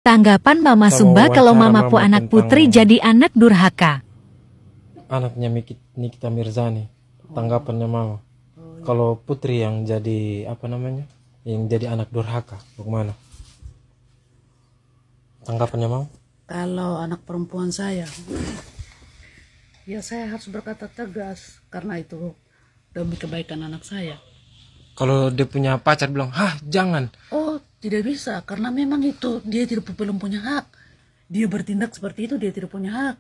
Tanggapan Mama Sumba kalau Mama Pu anak putri jadi anak durhaka. Anaknya Nikita Mirzani, tanggapannya Mama. Kalau putri yang jadi apa namanya, yang jadi anak durhaka, bagaimana? Tanggapannya Mama? Kalau anak perempuan saya, ya saya harus berkata tegas karena itu demi kebaikan anak saya. Kalau dia punya pacar bilang, jangan. Oh, tidak bisa karena memang itu dia belum punya hak. Dia bertindak seperti itu, dia tidak punya hak.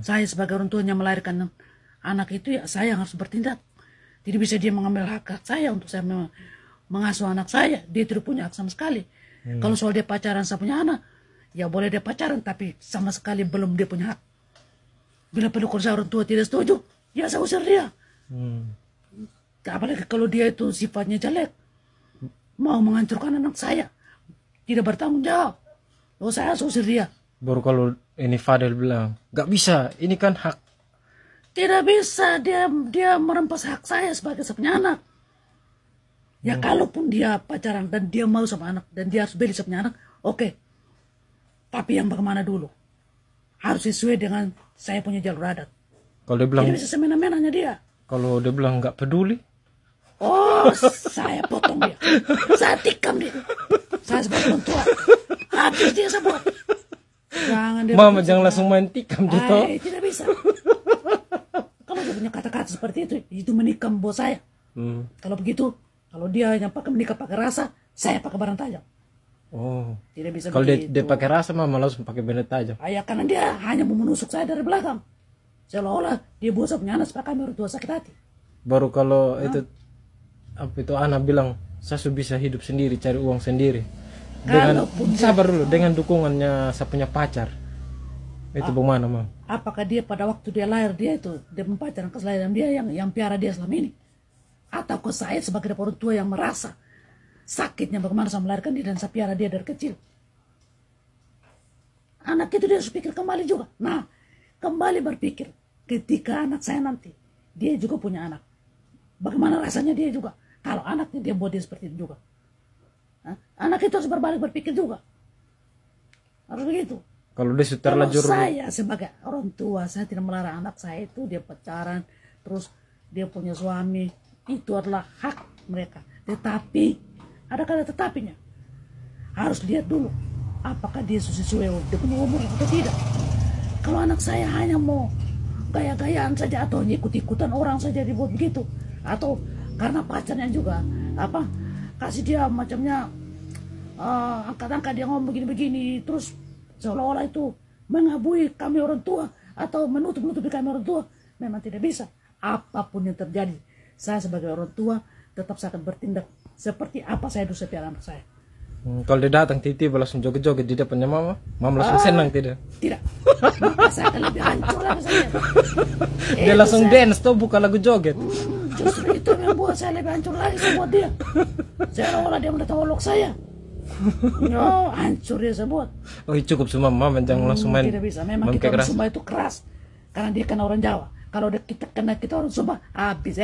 Saya sebagai orang tuanya melahirkan anak itu, ya saya yang harus bertindak. Tidak bisa dia mengambil hak saya untuk saya mengasuh anak saya. Dia tidak punya hak sama sekali. Kalau soal dia pacaran saya punya anak, ya boleh dia pacaran, tapi sama sekali belum dia punya hak. Bila perlu kalau orang tua tidak setuju, ya saya usir dia. Apalagi kalau dia itu sifatnya jelek, mau menghancurkan anak saya, tidak bertanggung jawab, saya harus usir dia. Baru kalau ini Fadel bilang, gak bisa, ini kan hak. Tidak bisa, dia merampas hak saya sebagai sepunya anak. Ya kalaupun dia pacaran dan dia mau sama anak dan dia harus beli sepunya anak, oke. Tapi yang bagaimana dulu? Harus sesuai dengan saya punya jalur adat. Kalau dia bilang, tidak bisa semena-menanya dia. Kalau dia bilang gak peduli, oh, saya potong dia, saya tikam dia. Saya sebagai orang tua, habis dia sebut. Mama jangan langsung main tikam gitu. Tidak bisa. Kalau dia punya kata-kata seperti itu menikam bos saya. Kalau begitu, kalau dia yang pakai menikam pakai rasa, saya pakai barang tajam. Oh, tidak bisa. Kalau dia pakai rasa, Mama langsung pakai benda tajam. Ya karena dia hanya mau menusuk saya dari belakang, seolah-olah dia buat saya punya anak supaya kami orang tua sakit hati. Baru kalau itu anak bilang, saya sudah bisa hidup sendiri, cari uang sendiri. Dengan sabar dulu, dengan dukungannya saya punya pacar. Itu bagaimana, Mam? Apakah dia pada waktu dia lahir dia pacaran kelahiran dia yang piara dia selama ini? Atau ke saya sebagai orang tua yang merasa sakitnya bagaimana saya melahirkan dia dan saya piara dia dari kecil? Anak itu dia harus pikir kembali juga. Nah, kembali berpikir ketika anak saya nanti dia juga punya anak. Bagaimana rasanya dia juga kalau anaknya dia buat dia seperti itu juga. Anak itu harus berbalik berpikir juga. Harus begitu. Kalau dia terlanjur, saya sebagai orang tua, saya tidak melarang anak saya itu dia pacaran, terus dia punya suami, itu adalah hak mereka. Tetapi ada kata tetapinya. Harus lihat dulu apakah dia sesuai dia punya umur atau tidak. Kalau anak saya hanya mau gaya-gayaan saja atau ikut-ikutan orang saja dibuat begitu, atau karena pacarnya juga kasih dia macamnya angkat-angkat dia ngomong begini-begini, terus seolah-olah itu mengabui kami orang tua atau menutup-nutupi kami orang tua, memang tidak bisa. Apapun yang terjadi, saya sebagai orang tua tetap saya akan bertindak seperti apa saya dulu piara anak saya. Kalau dia datang tiba-tiba langsung joget-joget di depannya Mama langsung senang tidak? Tidak. Maka saya akan lebih hancur lagi saya. Dia langsung dance tuh, bukan lagu joget. Justru itu yang buat saya lebih hancur lagi saya buat dia. Saya olah dia mendatang olok saya. Hancur dia saya buat. Oh, cukup semua Mama jangan langsung main. Tidak bisa. Memang kita orang Sumba itu keras. Karena dia kan orang Jawa. Kalau kita orang Sumba habis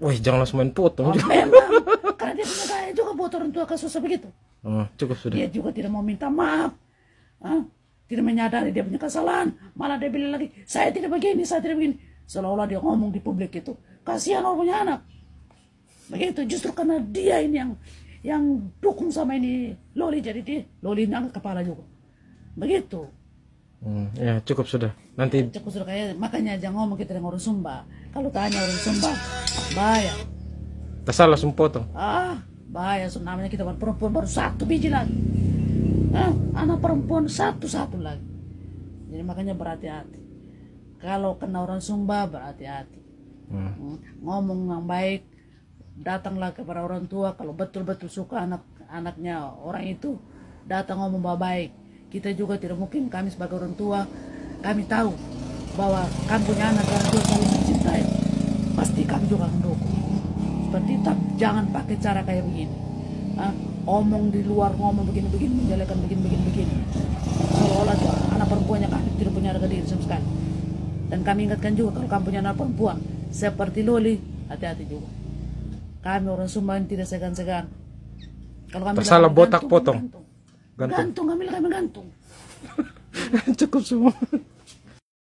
Wih, jangan langsung main potong. Memang. Karena dia punya gaya juga buat orang tua kasus begitu. Cukup sudah. Dia juga tidak mau minta maaf. Tidak menyadari dia punya kesalahan. Malah dia bilang lagi, saya tidak begini, saya tidak begini. Seolah-olah dia ngomong di publik itu. Kasihan orang punya anak. Begitu, justru karena dia ini yang dukung sama ini Loli, jadi dia Loli angkat kepala juga. Begitu. Ya cukup sudah. Nanti cukup sudah, kayak makanya jangan ngomong kita dengan orang Sumba. Kalau tanya orang Sumba, bahaya. Tasal langsung potong. Bahaya. Namanya kita perempuan baru satu biji lagi. Anak perempuan satu-satu lagi. Jadi makanya berhati-hati. Kalau kena orang Sumba berhati-hati. Ngomong yang baik, datanglah kepada orang tua. Kalau betul-betul suka anaknya orang itu, datang ngomong baik. Kita juga tidak mungkin, kami sebagai orang tua, kami tahu bahwa kami punya anak orang tua saling mencintai, pasti kami juga mendukung. Seperti itu, jangan pakai cara kayak begini. Omong di luar, ngomong begini-begini, menjelekan begini-begini. Seolah-olah anak perempuannya kami tidak punya harga diri sama sekali. Dan kami ingatkan juga kalau kamu punya anak perempuan seperti Loli, hati-hati juga. Kami orang Sumba tidak segan-segan. Kalau kami tersalah botak potong. Gantung. Gantung kami gantung. Cukup semua.